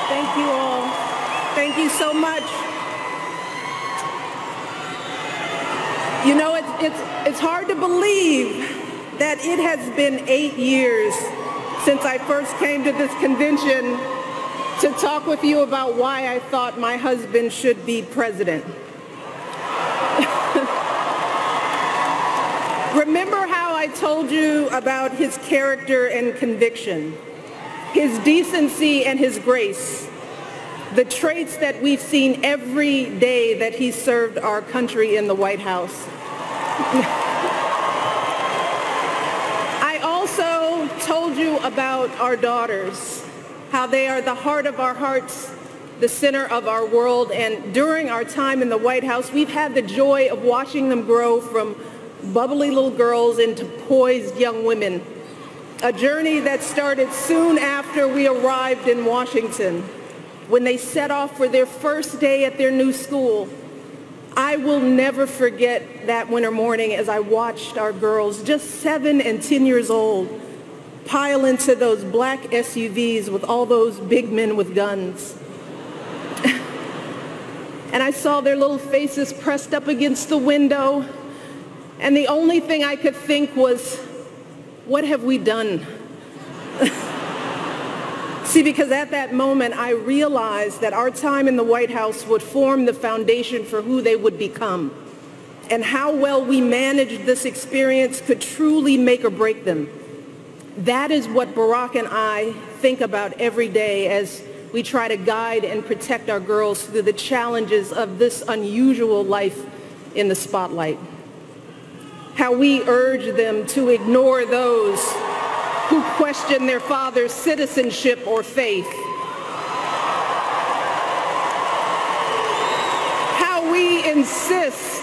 Thank you all. Thank you so much. You know, it's hard to believe that it has been 8 years since I first came to this convention to talk with you about why I thought my husband should be president. Remember how I told you about his character and conviction, his decency and his grace, the traits that we've seen every day that he served our country in the White House. I also told you about our daughters, how they are the heart of our hearts, the center of our world, and during our time in the White House, we've had the joy of watching them grow from bubbly little girls into poised young women, a journey that started soon after we arrived in Washington, when they set off for their first day at their new school. I will never forget that winter morning as I watched our girls, just 7 and 10 years old, pile into those black SUVs with all those big men with guns. And I saw their little faces pressed up against the window, and the only thing I could think was, what have we done? See, because at that moment, I realized that our time in the White House would form the foundation for who they would become, and how well we managed this experience could truly make or break them. That is what Barack and I think about every day as we try to guide and protect our girls through the challenges of this unusual life in the spotlight. How we urge them to ignore those who question their father's citizenship or faith. How we insist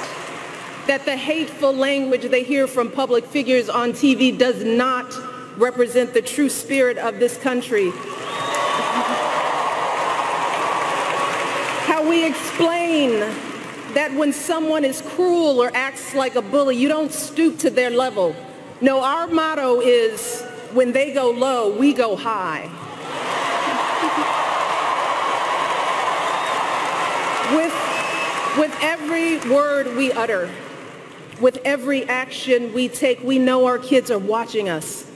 that the hateful language they hear from public figures on TV does not represent the true spirit of this country. How we explain that when someone is cruel or acts like a bully, you don't stoop to their level. No, our motto is, when they go low, we go high. With every word we utter, with every action we take, we know our kids are watching us.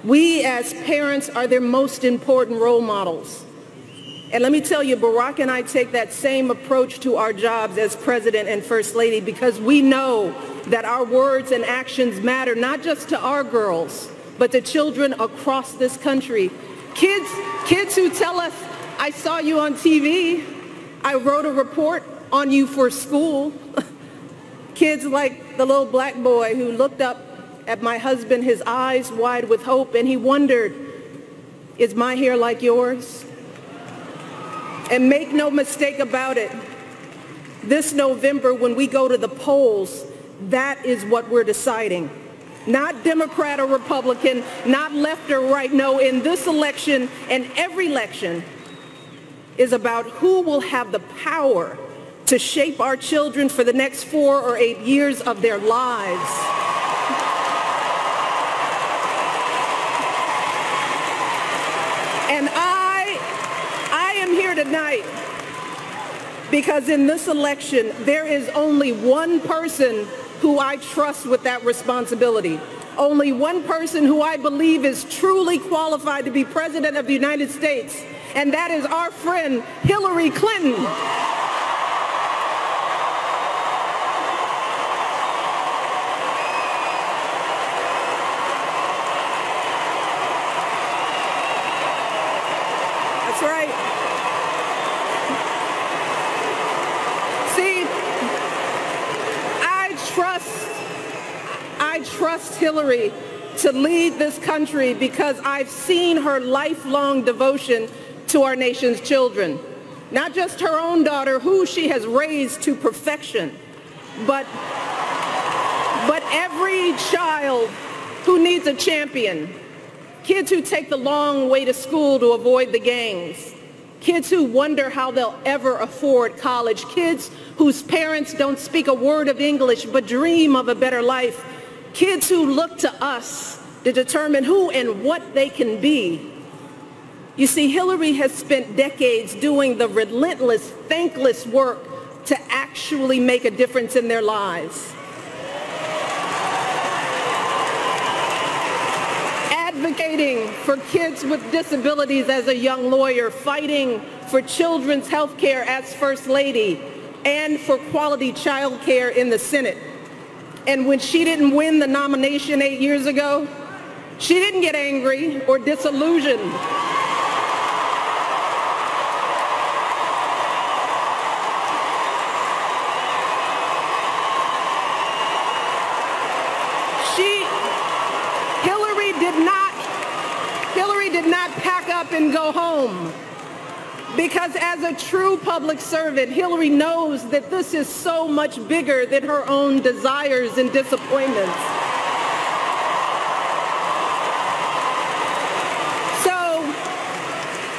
We as parents are their most important role models. And let me tell you, Barack and I take that same approach to our jobs as President and First Lady, because we know that our words and actions matter, not just to our girls, but to children across this country. Kids who tell us, I saw you on TV, I wrote a report on you for school. Kids like the little black boy who looked up at my husband, his eyes wide with hope, and he wondered, is my hair like yours? And make no mistake about it, this November when we go to the polls, that is what we're deciding. Not Democrat or Republican, not left or right. No, in this election and every election is about who will have the power to shape our children for the next 4 or 8 years of their lives. And I am here tonight because in this election, there is only one person who I trust with that responsibility. Only one person who I believe is truly qualified to be President of the United States, and that is our friend Hillary Clinton. That's right. See, I trust Hillary to lead this country because I've seen her lifelong devotion to our nation's children. Not just her own daughter, who she has raised to perfection, but every child who needs a champion. Kids who take the long way to school to avoid the gangs. Kids who wonder how they'll ever afford college. Kids whose parents don't speak a word of English but dream of a better life. Kids who look to us to determine who and what they can be. You see, Hillary has spent decades doing the relentless, thankless work to actually make a difference in their lives. Advocating for kids with disabilities as a young lawyer, fighting for children's health care as First Lady, and for quality child care in the Senate. And when she didn't win the nomination 8 years ago, she didn't get angry or disillusioned. Hillary did not pack up and go home, because as a true public servant, Hillary knows that this is so much bigger than her own desires and disappointments. So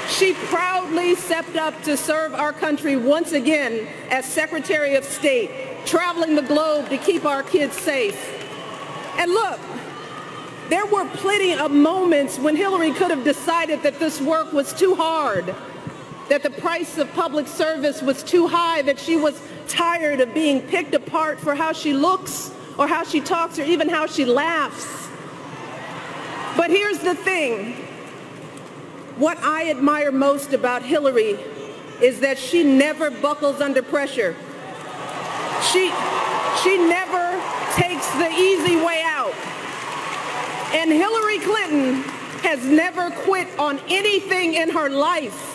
she proudly stepped up to serve our country once again as Secretary of State, traveling the globe to keep our kids safe. And look, there were plenty of moments when Hillary could have decided that this work was too hard, that the price of public service was too high, that she was tired of being picked apart for how she looks or how she talks or even how she laughs. But here's the thing. What I admire most about Hillary is that she never buckles under pressure. She never takes the easy way out. And Hillary Clinton has never quit on anything in her life.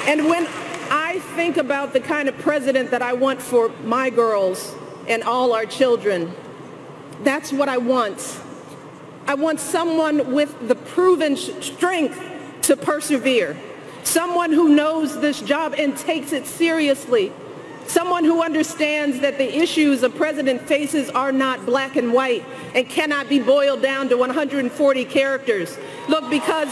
And when I think about the kind of president that I want for my girls and all our children, that's what I want. I want someone with the proven strength to persevere, someone who knows this job and takes it seriously, someone who understands that the issues a president faces are not black and white and cannot be boiled down to 140 characters. Look, because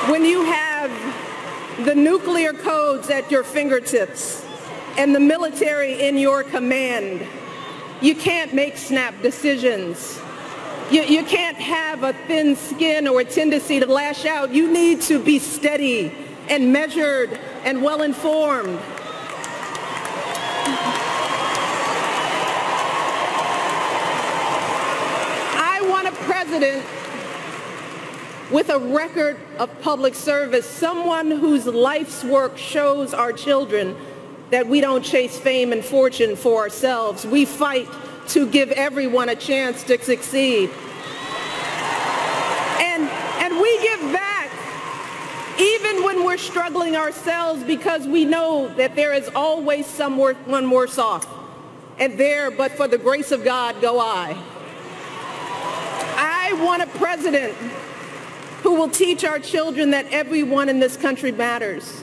when you have the nuclear codes at your fingertips and the military in your command, you can't make snap decisions. You can't have a thin skin or a tendency to lash out. You need to be steady and measured and well-informed. I want a president with a record of public service, someone whose life's work shows our children that we don't chase fame and fortune for ourselves. We fight to give everyone a chance to succeed. And we give back even when we're struggling ourselves, because we know that there is always someone worse off. And there, but for the grace of God, go I. I want a president who will teach our children that everyone in this country matters.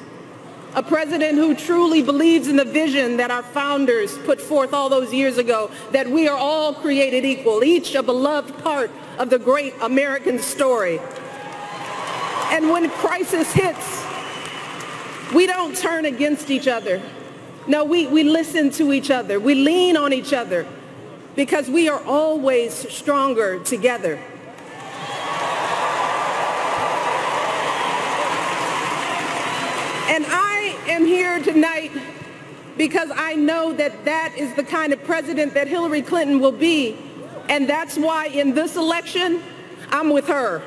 A president who truly believes in the vision that our founders put forth all those years ago, that we are all created equal, each a beloved part of the great American story. And when crisis hits, we don't turn against each other. No, we listen to each other. We lean on each other, because we are always stronger together. And I am here tonight because I know that that is the kind of president that Hillary Clinton will be. And that's why in this election, I'm with her.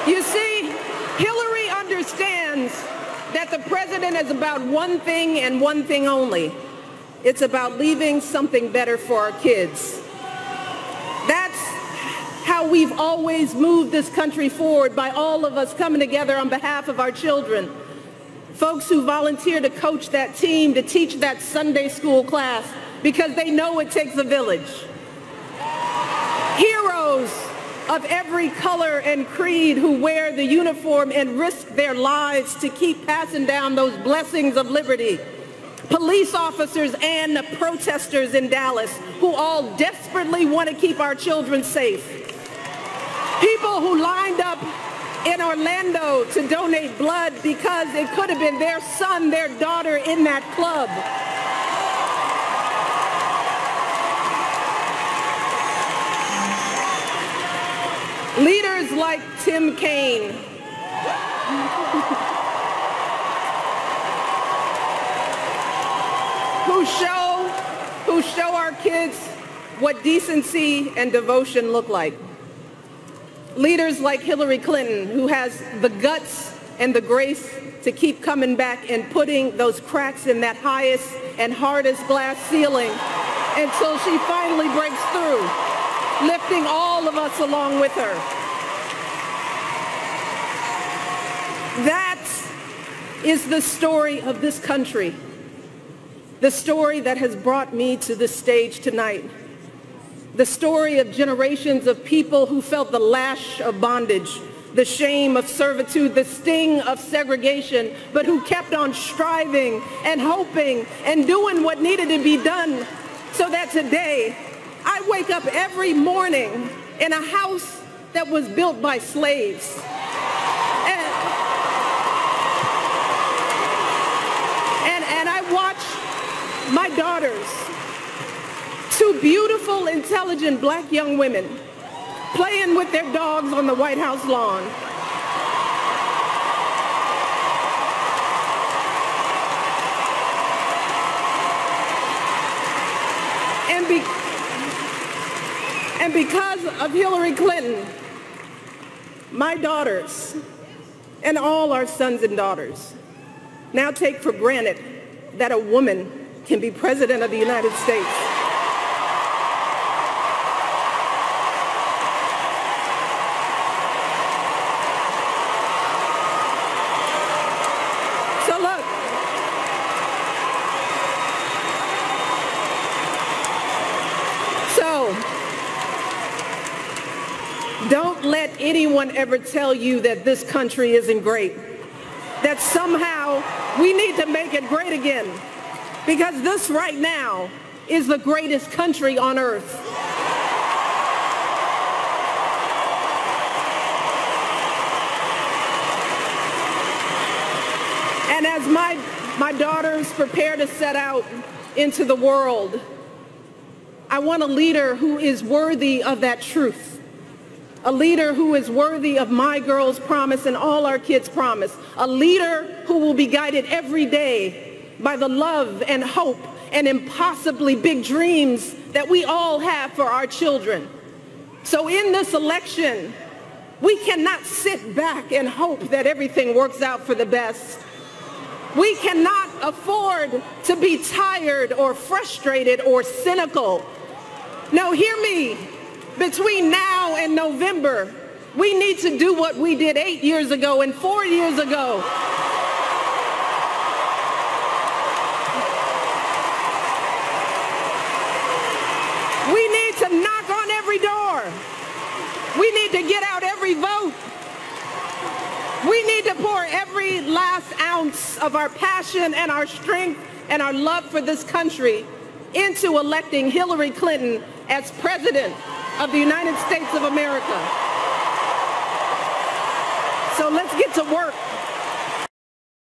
You see, Hillary understands that the president is about one thing and one thing only. It's about leaving something better for our kids. That's how we've always moved this country forward, by all of us coming together on behalf of our children. Folks who volunteer to coach that team, to teach that Sunday school class, because they know it takes a village. of every color and creed who wear the uniform and risk their lives to keep passing down those blessings of liberty. Police officers and protesters in Dallas who all desperately want to keep our children safe. People who lined up in Orlando to donate blood because it could have been their son, their daughter in that club. Leaders like Tim Kaine, who show our kids what decency and devotion look like. Leaders like Hillary Clinton, who has the guts and the grace to keep coming back and putting those cracks in that highest and hardest glass ceiling until she finally breaks through, lifting all of us along with her. That is the story of this country, the story that has brought me to this stage tonight, the story of generations of people who felt the lash of bondage, the shame of servitude, the sting of segregation, but who kept on striving and hoping and doing what needed to be done so that today I wake up every morning in a house that was built by slaves. And I watch my daughters, two beautiful, intelligent black young women, playing with their dogs on the White House lawn. And because of Hillary Clinton, my daughters and all our sons and daughters now take for granted that a woman can be president of the United States. So look, don't let anyone ever tell you that this country isn't great, that somehow we need to make it great again, because this right now is the greatest country on earth. And as my daughters prepare to set out into the world, I want a leader who is worthy of that truth. A leader who is worthy of my girls' promise and all our kids' promise. A leader who will be guided every day by the love and hope and impossibly big dreams that we all have for our children. So in this election, we cannot sit back and hope that everything works out for the best. We cannot afford to be tired or frustrated or cynical. No, hear me. Between now and November, we need to do what we did 8 years ago and 4 years ago. We need to knock on every door. We need to get out every vote. We need to pour every last ounce of our passion and our strength and our love for this country into electing Hillary Clinton as President of the United States of America. So let's get to work.